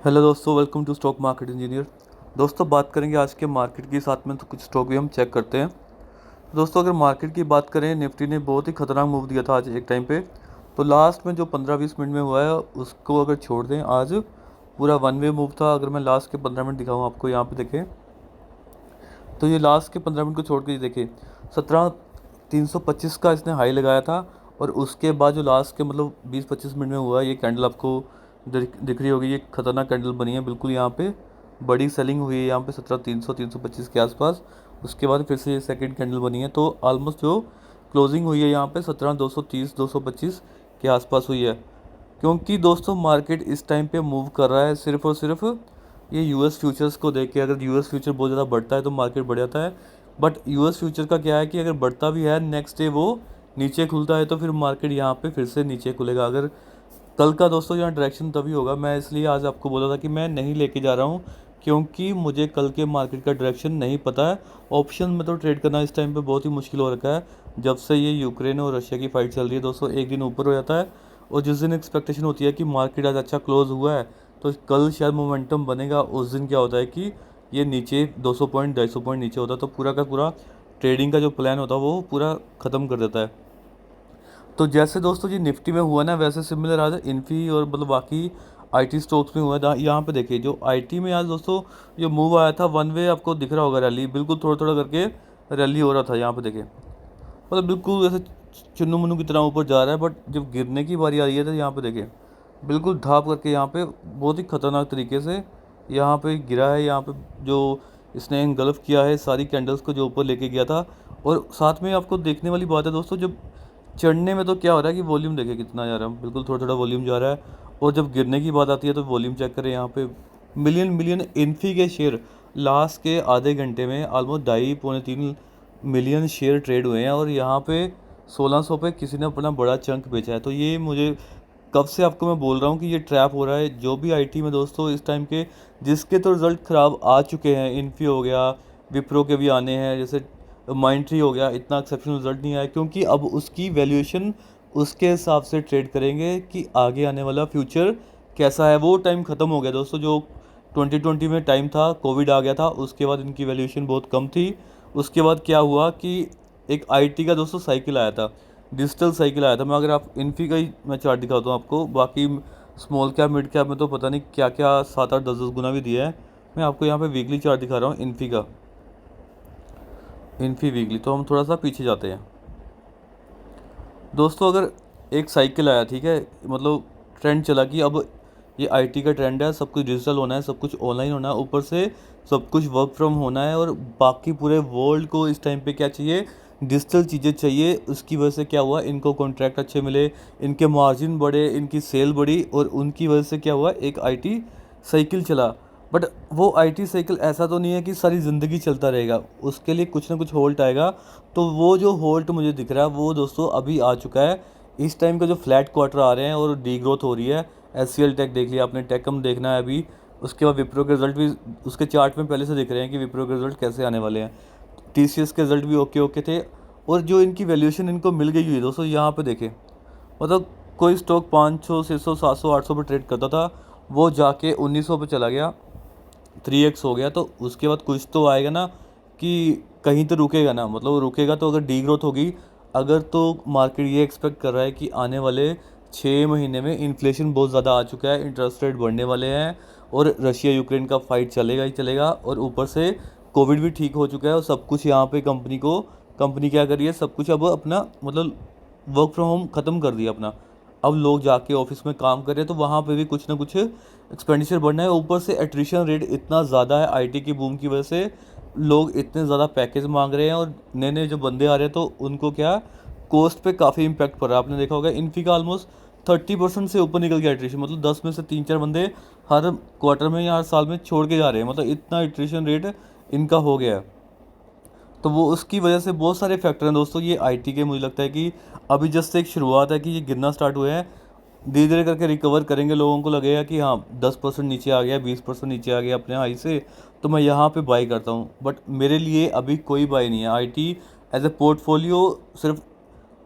Hello दोस्तों, welcome to stock market engineer. दोस्तों बात करेंगे आज के मार्केट की, साथ में तो कुछ स्टॉक भी हम चेक करते हैं। दोस्तों अगर मार्केट की बात करें, निफ्टी ने बहुत ही खतरनाक मूव दिया था आज एक टाइम पे। तो लास्ट में जो 15-20 मिनट में हुआ है उसको अगर छोड़ दें, आज पूरा वन वे मूव था। अगर मैं लास्ट के 15 मिनट दिखाऊँ आपको, यहाँ पे देखें तो ये लास्ट के 15 मिनट को छोड़ के ये देखें 17,325 का इसने हाई लगाया था। और उसके बाद जो लास्ट के मतलब 20-25 मिनट में हुआ, ये कैंडल आपको दिख रही होगी, ये खतरनाक कैंडल बनी है बिल्कुल। यहाँ पे बड़ी सेलिंग हुई है यहाँ पे 17,300-325 के आसपास। उसके बाद फिर से ये सेकंड कैंडल बनी है, तो ऑलमोस्ट जो क्लोजिंग हुई है यहाँ पे 17,230-225 के आसपास हुई है। क्योंकि दोस्तों मार्केट इस टाइम पे मूव कर रहा है सिर्फ और सिर्फ ये यूएस फ्यूचर्स को देख के। अगर यूएस फ्यूचर बहुत ज़्यादा बढ़ता है तो मार्केट बढ़ जाता है। बट यूएस फ्यूचर का क्या है कि अगर बढ़ता भी है, नेक्स्ट डे वो नीचे खुलता है तो फिर मार्केट यहाँ पे फिर से नीचे खुलेगा। अगर कल का दोस्तों यहाँ डायरेक्शन तभी होगा। मैं इसलिए आज आपको बोला था कि मैं नहीं लेके जा रहा हूँ, क्योंकि मुझे कल के मार्केट का डायरेक्शन नहीं पता है। ऑप्शन में तो ट्रेड करना इस टाइम पे बहुत ही मुश्किल हो रखा है। जब से ये यूक्रेन और रशिया की फाइट चल रही है दोस्तों, एक दिन ऊपर हो जाता है और जिस दिन एक्सपेक्टेशन होती है कि मार्केट आज अच्छा क्लोज हुआ है तो कल शायद मोमेंटम बनेगा, उस दिन क्या होता है कि ये नीचे 200 पॉइंट 250 पॉइंट नीचे होता है, तो पूरा का पूरा ट्रेडिंग का जो प्लान होता है वो पूरा ख़त्म कर देता है। तो जैसे दोस्तों जी निफ्टी में हुआ ना, वैसे सिमिलर आज इन्फी और मतलब बाकी आईटी स्टॉक्स में हुआ था। यहाँ पे देखिए जो आईटी में आज दोस्तों जो मूव आया था, वन वे आपको दिख रहा होगा, रैली बिल्कुल थोड़ा थोड़ा करके रैली हो रहा था। यहाँ पे देखिए मतलब बिल्कुल ऐसे चुन्नू मुन्नू की तरह ऊपर जा रहा है, बट जब गिरने की बारी आ रही है तो यहाँ पे देखिए बिल्कुल धाप करके यहाँ पे बहुत ही खतरनाक तरीके से यहाँ पे गिरा है। यहाँ पे जो इसने engulf किया है सारी कैंडल्स को, जो ऊपर लेके गया था। और साथ में आपको देखने वाली बात है दोस्तों, जब चढ़ने में तो क्या हो रहा है कि वॉल्यूम देखिए कितना जा रहा है, बिल्कुल थोड़ा थोड़ा वॉल्यूम जा रहा है। और जब गिरने की बात आती है तो वॉल्यूम चेक करें, यहाँ पे मिलियन मिलियन इन्फी के शेयर लास्ट के आधे घंटे में ऑलमोस्ट 2.5 पौने 3 मिलियन शेयर ट्रेड हुए हैं। और यहाँ पे 1600 पे किसी ने अपना बड़ा चंक बेचा है। तो ये मुझे कब से आपको मैं बोल रहा हूँ कि ये ट्रैप हो रहा है। जो भी आईटी में दोस्तों इस टाइम के जिसके तो रिजल्ट ख़राब आ चुके हैं, इन्फी हो गया, विप्रो के भी आने हैं, जैसे माइंट्री हो गया, इतना एक्सेप्शनल रिजल्ट नहीं आया, क्योंकि अब उसकी वैल्यूएशन उसके हिसाब से ट्रेड करेंगे कि आगे आने वाला फ्यूचर कैसा है। वो टाइम ख़त्म हो गया दोस्तों, जो 2020 में टाइम था, कोविड आ गया था, उसके बाद इनकी वैल्यूएशन बहुत कम थी। उसके बाद क्या हुआ कि एक आईटी का दोस्तों साइकिल आया था, डिजिटल साइकिल आया था। मैं अगर आप इन्फी का ही मैं चार्ट दिखाता हूँ आपको, बाकी स्मॉल कैप मिड कैप में तो पता नहीं क्या क्या 7-8 10-10 गुना भी दिया है। मैं आपको यहाँ पे वीकली चार्ट दिखा रहा हूँ इन्फी का, इन्फी वीकली। तो हम थोड़ा सा पीछे जाते हैं दोस्तों। अगर एक साइकिल आया, ठीक है, मतलब ट्रेंड चला कि अब ये आईटी का ट्रेंड है, सब कुछ डिजिटल होना है, सब कुछ ऑनलाइन होना है, ऊपर से सब कुछ वर्क फ्रॉम होना है। और बाकी पूरे वर्ल्ड को इस टाइम पे क्या चाहिए, डिजिटल चीज़ें चाहिए। उसकी वजह से क्या हुआ, इनको कॉन्ट्रैक्ट अच्छे मिले, इनके मार्जिन बढ़े, इनकी सेल बढ़ी, और उनकी वजह से क्या हुआ, एक आईटी साइकिल चला। बट वो आईटी साइकिल ऐसा तो नहीं है कि सारी ज़िंदगी चलता रहेगा, उसके लिए कुछ ना कुछ होल्ट आएगा। तो वो जो होल्ट मुझे दिख रहा है वो दोस्तों अभी आ चुका है। इस टाइम का जो फ्लैट क्वार्टर आ रहे हैं और डी ग्रोथ हो रही है। एस टेक देख लिया आपने, टेकम देखना है अभी। उसके बाद विप्रो के रिजल्ट भी उसके चार्ट में पहले से दिख रहे हैं कि विप्रो के रिजल्ट कैसे आने वाले हैं। टीसीएस के रिजल्ट भी ओके ओके थे। और जो इनकी वैल्यूएशन इनको मिल गई हुई है दोस्तों, यहाँ पे देखें, मतलब कोई स्टॉक 500 600 700 800 पे ट्रेड करता था, वो जाके 1900 पे चला गया, 3x हो गया। तो उसके बाद कुछ तो आएगा ना कि कहीं तो रुकेगा ना, मतलब रुकेगा तो अगर डी ग्रोथ होगी। अगर तो मार्केट ये एक्सपेक्ट कर रहा है कि आने वाले 6 महीने में इन्फ्लेशन बहुत ज़्यादा आ चुका है, इंटरेस्ट रेट बढ़ने वाले हैं, और रशिया यूक्रेन का फाइट चलेगा ही चलेगा, और ऊपर से कोविड भी ठीक हो चुका है, और सब कुछ यहाँ पे कंपनी क्या कर रही है, सब कुछ अब अपना मतलब वर्क फ्रॉम होम ख़त्म कर दिया अपना। अब लोग जाके ऑफिस में काम कर रहे हैं, तो वहाँ पे भी कुछ ना कुछ एक्सपेंडिचर बढ़ना है। ऊपर से एट्रिशन रेट इतना ज़्यादा है आईटी की बूम की वजह से, लोग इतने ज़्यादा पैकेज मांग रहे हैं, और नए नए जो बंदे आ रहे हैं तो उनको क्या कॉस्ट पे काफ़ी इम्पैक्ट पड़ रहा है। आपने देखा होगा इन्फी का ऑलमोस्ट 30% से ऊपर निकल गया एट्रिशन, मतलब 10 में से 3-4 बंदे हर क्वार्टर में या हर साल में छोड़ के जा रहे हैं, मतलब इतना एट्रिशन रेट इनका हो गया है। तो वो उसकी वजह से बहुत सारे फैक्टर हैं दोस्तों। ये आईटी के मुझे लगता है कि अभी जस्ट एक शुरुआत है कि ये गिरना स्टार्ट हुए हैं, धीरे धीरे करके रिकवर करेंगे। लोगों को लगेगा कि हाँ 10% नीचे आ गया, 20% नीचे आ गया अपने हाई से, तो मैं यहाँ पे बाई करता हूँ। बट मेरे लिए अभी कोई बाई नहीं है आईटी एज ए पोर्टफोलियो। सिर्फ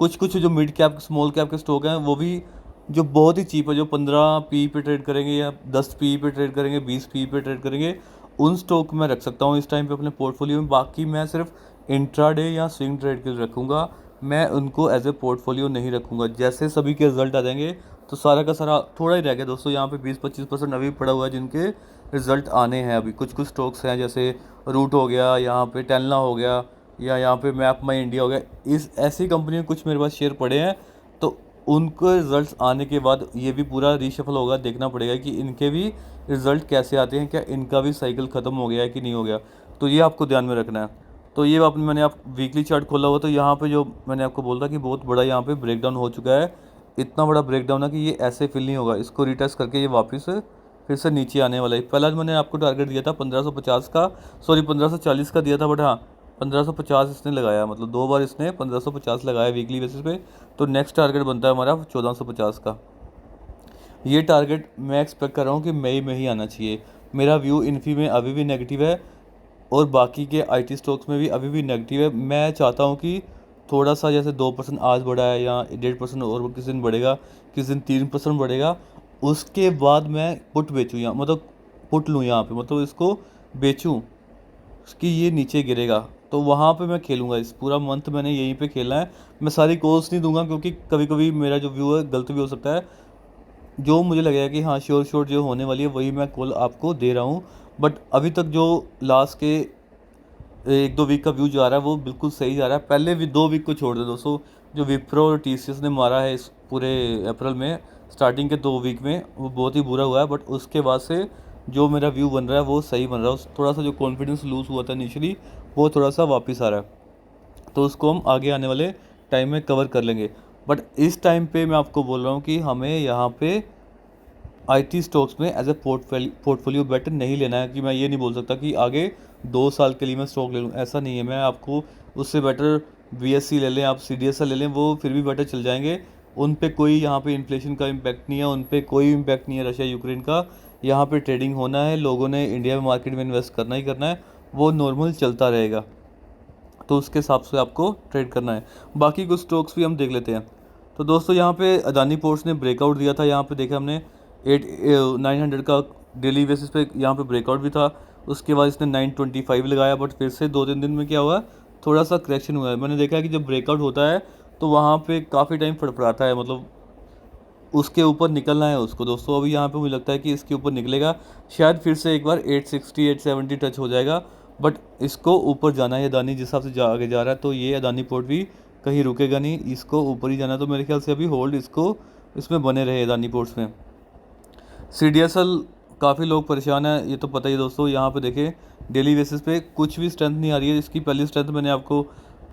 कुछ कुछ जो मिड कैप स्मॉल कैप के स्टॉक हैं वो भी जो बहुत ही चीप है, जो 15 पी पे ट्रेड करेंगे या 10 पी पे ट्रेड करेंगे, 20 पी पे ट्रेड करेंगे, उन स्टॉक मैं रख सकता हूँ इस टाइम पे अपने पोर्टफोलियो में। बाकी मैं सिर्फ इंट्राडे या स्विंग ट्रेड के लिए रखूँगा, मैं उनको एज ए पोर्टफोलियो नहीं रखूँगा। जैसे सभी के रिजल्ट आ जाएंगे तो सारा का सारा थोड़ा ही रह गया दोस्तों, यहाँ पे 20-25% अभी पड़ा हुआ है जिनके रिजल्ट आने हैं। अभी कुछ कुछ स्टॉक्स हैं, जैसे रूट हो गया, यहाँ पे टेलना हो गया, या यहाँ पे मैप माई इंडिया हो गया, इस ऐसी कंपनी में कुछ मेरे पास शेयर पड़े हैं। तो उनके रिजल्ट्स आने के बाद ये भी पूरा रीशफल होगा, देखना पड़ेगा कि इनके भी रिजल्ट कैसे आते हैं, क्या इनका भी साइकिल ख़त्म हो गया है कि नहीं हो गया। तो ये आपको ध्यान में रखना है। तो ये आपने मैंने आप वीकली चार्ट खोला हुआ, तो यहाँ पे जो मैंने आपको बोला कि बहुत बड़ा यहाँ पे ब्रेकडाउन हो चुका है। इतना बड़ा ब्रेकडाउन है कि ये ऐसे फिल नहीं होगा, इसको रिटेस्ट करके ये वापस फिर से नीचे आने वाला है। पहला मैंने आपको टारगेट दिया था 1550 का, सॉरी 1540 का दिया था, बट हाँ 1550 इसने लगाया, मतलब 2 बार इसने 1550 लगाया वीकली बेसिस पे। तो नेक्स्ट टारगेट बनता है हमारा 1450 का। ये टारगेट मैं एक्सपेक्ट कर रहा हूँ कि मई में ही आना चाहिए। मेरा व्यू इन्फी में अभी भी नेगेटिव है और बाकी के आईटी स्टॉक्स में भी अभी भी नेगेटिव है। मैं चाहता हूँ कि थोड़ा सा, जैसे 2% आज बढ़ा है या 1.5% और किसी दिन बढ़ेगा, किसी दिन 3% बढ़ेगा, उसके बाद मैं पुट बेचूँ, या मतलब पुट लूँ यहाँ पे, मतलब इसको बेचूँ कि ये नीचे गिरेगा, तो वहाँ पे मैं खेलूँगा। इस पूरा मंथ मैंने यहीं पे खेलना है। मैं सारी कॉल्स नहीं दूंगा क्योंकि कभी कभी मेरा जो व्यू है गलत भी हो सकता है। जो मुझे लगेगा कि हाँ श्योर श्योर जो होने वाली है वही मैं कॉल आपको दे रहा हूँ। बट अभी तक जो लास्ट के 1-2 वीक का व्यू जा रहा है वो बिल्कुल सही जा रहा है। पहले भी 2 वीक को छोड़ दे दोस्तों, जो विप्रो और टीसीएस ने मारा है इस पूरे अप्रैल में, स्टार्टिंग के 2 वीक में वो बहुत ही बुरा हुआ है। बट उसके बाद से जो मेरा व्यू बन रहा है वो सही बन रहा है। थोड़ा सा जो कॉन्फिडेंस लूज़ हुआ था इनिशियली वो थोड़ा सा वापस आ रहा है, तो उसको हम आगे आने वाले टाइम में कवर कर लेंगे। बट इस टाइम पे मैं आपको बोल रहा हूँ कि हमें यहाँ पे आईटी स्टॉक्स में एज ए पोर्टफोलियो बेटर नहीं लेना है। कि मैं ये नहीं बोल सकता कि आगे 2 साल के लिए मैं स्टॉक ले लूँ, ऐसा नहीं है। मैं आपको उससे बेटर बीएससी ले लें, आप सीडीएसएल ले लें, वो फिर भी बेटर चल जाएंगे। उन पे कोई यहाँ पे इन्फ्लेशन का इम्पैक्ट नहीं है, उन पे कोई इम्पैक्ट नहीं है रशिया यूक्रेन का। यहाँ पे ट्रेडिंग होना है, लोगों ने इंडिया में मार्केट में इन्वेस्ट करना ही करना है, वो नॉर्मल चलता रहेगा। तो उसके हिसाब से आपको ट्रेड करना है। बाकी कुछ स्टॉक्स भी हम देख लेते हैं। तो दोस्तों यहाँ पे अदानी पोर्ट्स ने ब्रेकआउट दिया था, यहाँ पे देखा हमने 900 का डेली बेसिस पे यहाँ पे ब्रेकआउट भी था। उसके बाद इसने 925 लगाया, बट फिर से 2-3 दिन में क्या हुआ, थोड़ा सा करेक्शन हुआ है। मैंने देखा है कि जब ब्रेकआउट होता है तो वहाँ पे काफ़ी टाइम फड़फड़ाता है, मतलब उसके ऊपर निकलना है उसको दोस्तों। अभी यहाँ पे मुझे लगता है कि इसके ऊपर निकलेगा, शायद फिर से एक बार 860-870 टच हो जाएगा। बट इसको ऊपर जाना है अदानी जिस हिसाब से आगे जा रहा है, तो ये अदानी पोर्ट भी कहीं रुकेगा नहीं, इसको ऊपर ही जाना है। तो मेरे ख्याल से अभी होल्ड इसको इसमें बने रहे अदानी पोर्ट्स में। सीडीएसएल काफ़ी लोग परेशान हैं, ये तो पता ही है दोस्तों। यहाँ पे देखें डेली बेसिस पे कुछ भी स्ट्रेंथ नहीं आ रही है। इसकी पहली स्ट्रेंथ मैंने आपको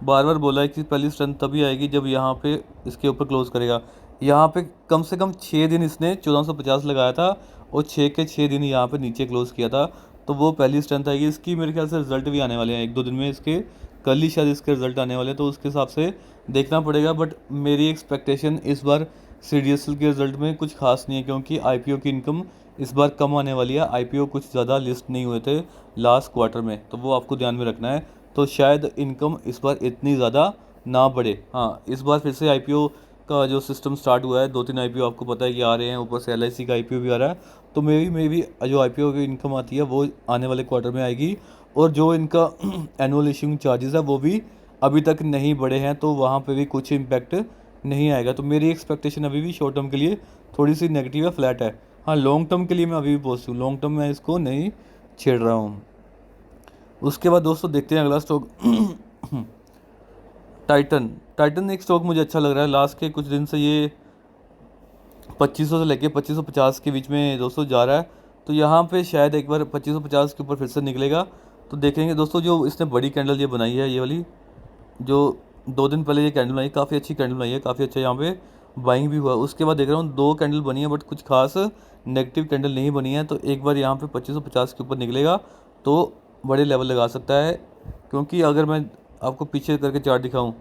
बार बार बोला है कि पहली स्ट्रेंथ तभी आएगी जब यहाँ पे इसके ऊपर क्लोज करेगा। यहाँ पे कम से कम 6 दिन इसने 1450 लगाया था और 6 के 6 दिन यहाँ पे नीचे क्लोज किया था, तो वो पहली स्ट्रेंथ आएगी इसकी। मेरे ख्याल से रिजल्ट भी आने वाले हैं 1-2 दिन में इसके, कल ही शायद इसके रिजल्ट आने वाले हैं, तो उसके हिसाब से देखना पड़ेगा। बट मेरी एक्सपेक्टेशन इस बार सीडीएसएल के रिजल्ट में कुछ खास नहीं है, क्योंकि आईपीओ की इनकम इस बार कम आने वाली है। आईपीओ कुछ ज़्यादा लिस्ट नहीं हुए थे लास्ट क्वार्टर में, तो वो आपको ध्यान में रखना है। तो शायद इनकम इस बार इतनी ज़्यादा ना बढ़े। हाँ, इस बार फिर से आईपीओ का जो सिस्टम स्टार्ट हुआ है, 2-3 आईपीओ आपको पता है कि आ रहे हैं, ऊपर से एलआईसी का आईपीओ भी आ रहा है। तो मे भी जो आईपीओ की इनकम आती है वो आने वाले क्वार्टर में आएगी। और जो इनका एनुअल इशूइंग चार्जेस है वो भी अभी तक नहीं बढ़े हैं, तो वहाँ पे भी कुछ इम्पैक्ट नहीं आएगा। तो मेरी एक्सपेक्टेशन अभी भी शॉर्ट टर्म के लिए थोड़ी सी नेगेटिव है, फ्लैट है। हाँ, लॉन्ग टर्म के लिए मैं अभी भी पॉजिटिव हूँ, लॉन्ग टर्म में इसको नहीं छेड़ रहा हूँ। उसके बाद दोस्तों देखते हैं अगला स्टॉक टाइटन। टाइटन एक स्टॉक मुझे अच्छा लग रहा है। लास्ट के कुछ दिन से ये 2500 से लेके 2550 के बीच में दोस्तों जा रहा है। तो यहाँ पे शायद एक बार 2550 के ऊपर फिर से निकलेगा, तो देखेंगे दोस्तों। जो इसने बड़ी कैंडल ये बनाई है, ये वाली जो 2 दिन पहले ये कैंडल बनाई, काफ़ी अच्छी कैंडल बनाई है, काफ़ी अच्छा यहाँ पे बाइंग भी हुआ। उसके बाद देख रहा हूँ 2 कैंडल बनी है, बट कुछ खास नेगेटिव कैंडल नहीं बनी है। तो एक बार यहाँ पे 2550 के ऊपर निकलेगा तो बड़े लेवल लगा सकता है। क्योंकि अगर मैं आपको पीछे करके चार्ट दिखाऊँ,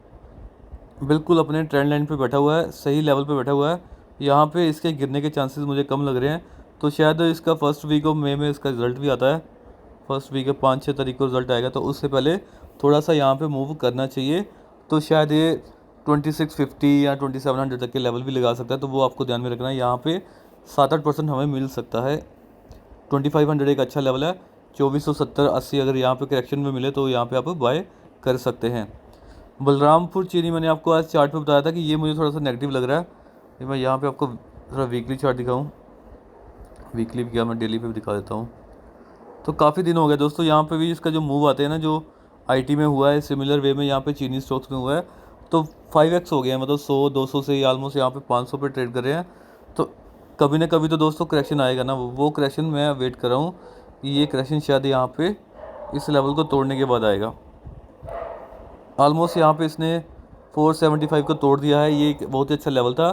बिल्कुल अपने ट्रेंड लाइन पे बैठा हुआ है, सही लेवल पे बैठा हुआ है। यहाँ पे इसके गिरने के चांसेस मुझे कम लग रहे हैं। तो शायद इसका फर्स्ट वीक ऑफ मई में इसका रिज़ल्ट भी आता है, फर्स्ट वीक है 5-6 तारीख को रिज़ल्ट आएगा, तो उससे पहले थोड़ा सा यहाँ पे मूव करना चाहिए। तो शायद ये 2650 या 2700 तक के लेवल भी लगा सकता है, तो वो आपको ध्यान में रखना है। यहाँ पे 7-8% हमें मिल सकता है। 2500 एक अच्छा लेवल है। 2470-80 अगर यहाँ पे करेक्शन में मिले तो यहाँ पे आप बाय कर सकते हैं। बलरामपुर चीनी मैंने आपको आज चार्ट पे बताया था कि ये मुझे थोड़ा सा नेगेटिव लग रहा है। ये मैं यहाँ पे आपको थोड़ा वीकली चार्ट दिखाऊँ, वीकली भी क्या, मैं डेली पे भी दिखा देता हूँ। तो काफ़ी दिन हो गए दोस्तों, यहाँ पे भी इसका जो मूव आते हैं ना, जो आईटी में हुआ है, सिमिलर वे में यहाँ पे चीनी स्टॉक्स में हुआ है, तो 5x हो गया है। मतलब 100-200 से ऑलमोस्ट यहाँ पे 500 पे ट्रेड कर रहे हैं। तो कभी ना कभी तो दोस्तों करेक्शन आएगा ना, वो करेक्शन मैं वेट कर रहा हूँ कि ये करेक्शन शायद यहाँ पे इस लेवल को तोड़ने के बाद आएगा। ऑलमोस्ट यहाँ पे इसने 475 को तोड़ दिया है, ये एक बहुत ही अच्छा लेवल था।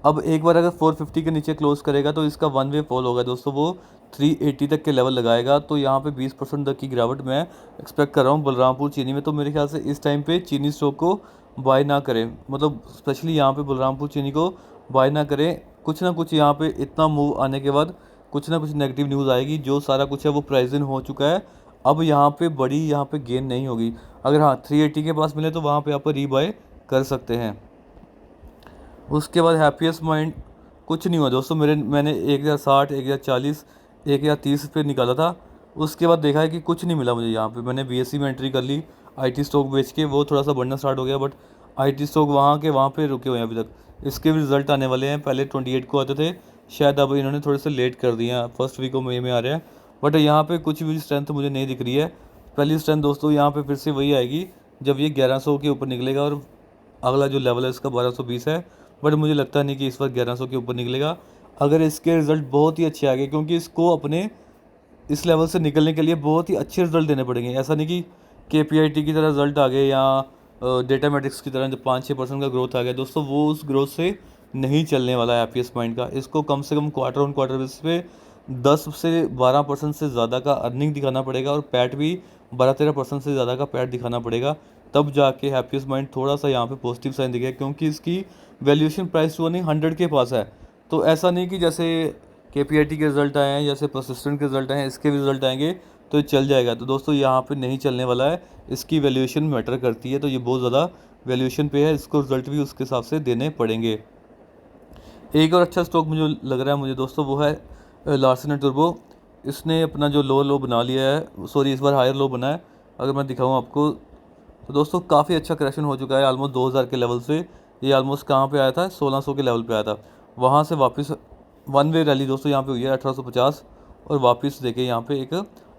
अब एक बार अगर 450 के नीचे क्लोज करेगा तो इसका वन वे फॉल होगा दोस्तों, वो 380 तक के लेवल लगाएगा। तो यहाँ पे 20% तक की गिरावट मैं एक्सपेक्ट कर रहा हूँ बलरामपुर चीनी में। तो मेरे ख्याल से इस टाइम पे चीनी स्टॉक को बाय ना करें, मतलब स्पेशली यहाँ पे बलरामपुर चीनी को बाय ना करें। कुछ ना कुछ यहाँ पे इतना मूव आने के बाद कुछ ना कुछ नेगेटिव न्यूज़ आएगी, जो सारा कुछ है वो प्राइस इन हो चुका है। अब यहाँ पे बड़ी यहाँ पे गेन नहीं होगी। अगर हाँ 380 के पास मिले तो वहाँ पे आप रीबाय कर सकते हैं। उसके बाद हैप्पीएस्ट माइंड कुछ नहीं हुआ दोस्तों, मैंने 1060, 1040, 1030 पे निकाला था। उसके बाद देखा है कि कुछ नहीं मिला मुझे। यहाँ पे मैंने बीएससी में एंट्री कर ली आईटी स्टॉक बेच के, वो थोड़ा सा बढ़ना स्टार्ट हो गया, बट आईटी स्टॉक वहाँ के वहाँ पे रुके हुए हैं अभी तक। इसके भी रिजल्ट आने वाले हैं, पहले 28 को आते थे, शायद अब इन्होंने थोड़े से लेट कर दिए हैं, फर्स्ट वीक ऑफ मई में आ रहे हैं। बट यहाँ पे कुछ भी स्ट्रेंथ मुझे नहीं दिख रही है। पहली स्ट्रेंथ दोस्तों यहाँ पे फिर से वही आएगी जब ये 1100 के ऊपर निकलेगा, और अगला जो लेवल है इसका 1220 है। बट मुझे लगता नहीं कि इस बार 1100 के ऊपर निकलेगा। अगर इसके रिज़ल्ट बहुत ही अच्छे आ गए, क्योंकि इसको अपने इस लेवल से निकलने के लिए बहुत ही अच्छे रिजल्ट देने पड़ेंगे। ऐसा नहीं कि KPIT की तरह रिजल्ट आ गए या डेटा मेट्रिक्स की तरह जो 5-6% का ग्रोथ आ गया दोस्तों, वो उस ग्रोथ से नहीं चलने वाला है हैप्पीएस्ट माइंड का। इसको कम से कम क्वार्टर ऑन क्वार्टर बेसिस पे 10 से 12% से ज़्यादा का अर्निंग दिखाना पड़ेगा, और पैट भी 12-13% से ज़्यादा का पैट दिखाना पड़ेगा, तब जाके हैप्पीएस्ट माइंड थोड़ा सा यहाँ पे पॉजिटिव साइन दिखेगा। क्योंकि इसकी वैल्यूएशन प्राइस टू अर्निंग 100 के पास है। तो ऐसा नहीं कि जैसे KPIT के रिजल्ट आए हैं, जैसे परसिस्टेंट के रिजल्ट आए हैं, इसके भी रिजल्ट आएंगे तो ये चल जाएगा। तो दोस्तों यहाँ पे नहीं चलने वाला है, इसकी वैल्यूएशन मैटर करती है। तो ये बहुत ज़्यादा वैल्यूएशन पे है, इसको रिजल्ट भी उसके हिसाब से देने पड़ेंगे। एक और अच्छा स्टॉक मुझे लग रहा है मुझे दोस्तों, वो है लार्सन एंड टुर्बो। इसने अपना जो लो बना लिया है, सॉरी इस बार हायर लो बना है। अगर मैं दिखाऊँ आपको तो दोस्तों काफ़ी अच्छा करेक्शन हो चुका है ऑलमोस्ट 2000 के लेवल से। ये ऑलमोस्ट कहाँ पे आया था, 1600 के लेवल पे आया था। वहाँ से वापस वन वे रैली दोस्तों यहाँ पे हुई है 1850, और वापस देखिए यहाँ पे एक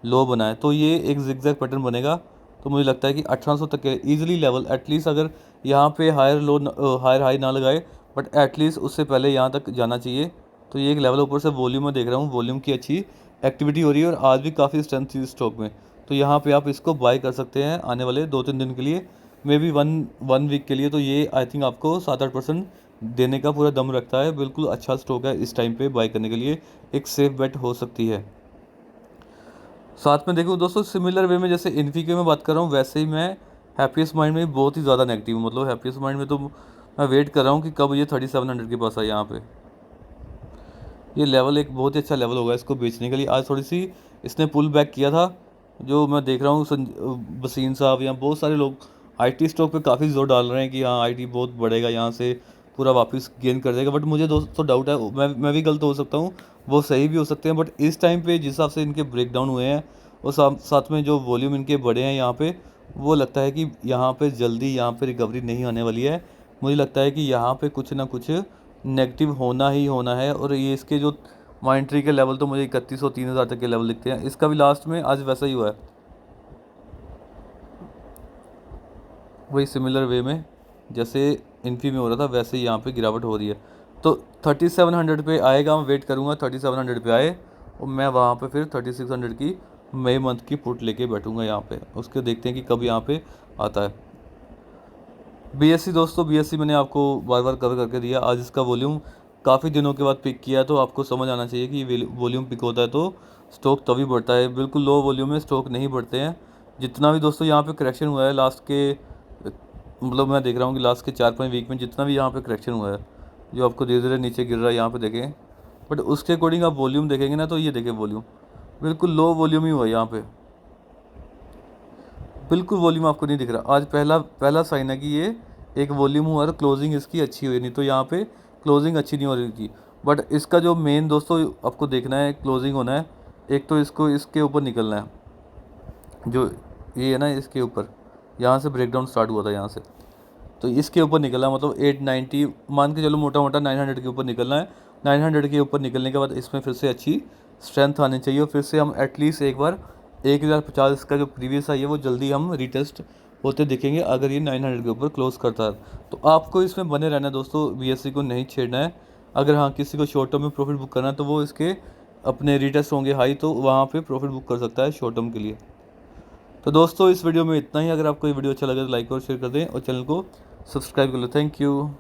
लो बना है। तो ये एक जिगजैग पैटर्न बनेगा। तो मुझे लगता है कि 1800 तक के ईजिली लेवल, एटलीस्ट अगर यहाँ पे हायर लो हायर हाई ना लगाए, बट एटलीस्ट उससे पहले यहाँ तक जाना चाहिए। तो ये एक लेवल ऊपर से वॉल्यूम में देख रहा हूँ, वॉल्यूम की अच्छी एक्टिविटी हो रही है, और आज भी काफ़ी स्ट्रेंथ थी स्टॉक में। तो यहाँ पे आप इसको बाय कर सकते हैं आने वाले 2-3 दिन के लिए, मे बी वन वीक के लिए। तो ये आई थिंक आपको 7-8% देने का पूरा दम रखता है। बिल्कुल अच्छा स्टॉक है, इस टाइम पे बाय करने के लिए एक सेफ बेट हो सकती है। साथ में देखो दोस्तों, सिमिलर वे में जैसे इन्फी की मैं बात कर रहा हूँ, वैसे ही मैं हैप्पीएस्ट माइंड में बहुत ही ज़्यादा नेगेटिव हूँ। मतलब हैप्पीएस्ट माइंड में तो मैं वेट कर रहा हूँ कि कब ये 3700 के पास आए। यहाँ पे ये लेवल एक बहुत ही अच्छा लेवल होगा इसको बेचने के लिए। आज थोड़ी सी इसने पुल बैक किया था, जो मैं देख रहा हूँ वसीम साहब या बहुत सारे लोग आईटी स्टॉक पे काफ़ी जोर डाल रहे हैं कि हाँ आईटी बहुत बढ़ेगा, यहाँ से पूरा वापस गेन कर देगा। बट मुझे दोस्तों डाउट है, मैं भी गलत हो सकता हूँ, वो सही भी हो सकते हैं। बट इस टाइम पे जिस हिसाब से इनके ब्रेक डाउन हुए हैं, और साथ में जो वॉल्यूम इनके बढ़े हैं यहाँ पे, वो लगता है कि यहाँ पे जल्दी यहाँ पे रिकवरी नहीं आने वाली है। मुझे लगता है कि यहाँ पे कुछ ना कुछ नेगेटिव होना ही होना है। और ये इसके जो माइंड ट्री के लेवल तो मुझे 3100-3000 तक के लेवल दिखते हैं। इसका भी लास्ट में आज वैसा ही हुआ है, वही सिमिलर वे में जैसे इन्फी में हो रहा था, वैसे ही यहाँ पे गिरावट हो रही है। तो 3700 पे आएगा, मैं वेट करूँगा 3700 पे आए, और मैं वहाँ पे फिर 3600 की मई मंथ की पुट लेके बैठूंगा यहाँ पे। उसके देखते हैं कि कब यहाँ पे आता है। बीएससी दोस्तों, बीएससी मैंने आपको बार बार कवर करके दिया। आज इसका वॉल्यूम काफ़ी दिनों के बाद पिक किया, तो आपको समझ आना चाहिए कि वॉल्यूम पिक होता है तो स्टॉक तभी बढ़ता है। बिल्कुल लो वॉल्यूम में स्टॉक नहीं बढ़ते हैं। जितना भी दोस्तों यहाँ पे करेक्शन हुआ है लास्ट के, मतलब मैं देख रहा हूँ कि लास्ट के 4-5 वीक में जितना भी यहाँ पे करेक्शन हुआ है, जो आपको धीरे धीरे नीचे गिर रहा है यहाँ पे देखें, बट उसके अकॉर्डिंग आप वॉल्यूम देखेंगे ना, तो ये देखें वॉल्यूम बिल्कुल लो वॉल्यूम ही हुआ है यहाँ पे, बिल्कुल वॉल्यूम आपको नहीं दिख रहा। आज पहला पहला साइन है कि ये एक वॉल्यूम हुआ और क्लोजिंग इसकी अच्छी हुई, नहीं तो यहाँ पे क्लोजिंग अच्छी नहीं हो रही थी। बट इसका जो मेन दोस्तों आपको देखना है क्लोजिंग होना है, एक तो इसको इसके ऊपर निकलना है, जो ये है ना इसके ऊपर, यहाँ से ब्रेकडाउन स्टार्ट हुआ था यहाँ से, तो इसके ऊपर निकलना मतलब 890 मान के चलो, मोटा मोटा 900 के ऊपर निकलना है। 900 के ऊपर निकलने के बाद इसमें फिर से अच्छी स्ट्रेंथ आनी चाहिए, और फिर से हम एटलीस्ट एक बार 1050 इसका जो प्रीवियस आई है वो जल्दी हम रीटेस्ट होते दिखेंगे अगर ये 900 के ऊपर क्लोज करता है। तो आपको इसमें बने रहना है दोस्तों, BSC को नहीं छेड़ना है। अगर हाँ किसी को शॉर्ट टर्म में प्रॉफिट बुक करना है तो वो इसके अपने रीटेस्ट होंगे हाई, तो वहाँ पे प्रॉफिट बुक कर सकता है शॉर्ट टर्म के लिए। तो दोस्तों इस वीडियो में इतना ही। अगर आपको ये वीडियो अच्छा लगे तो लाइक और शेयर कर दें और चैनल को सब्सक्राइब कर लो। Thank you.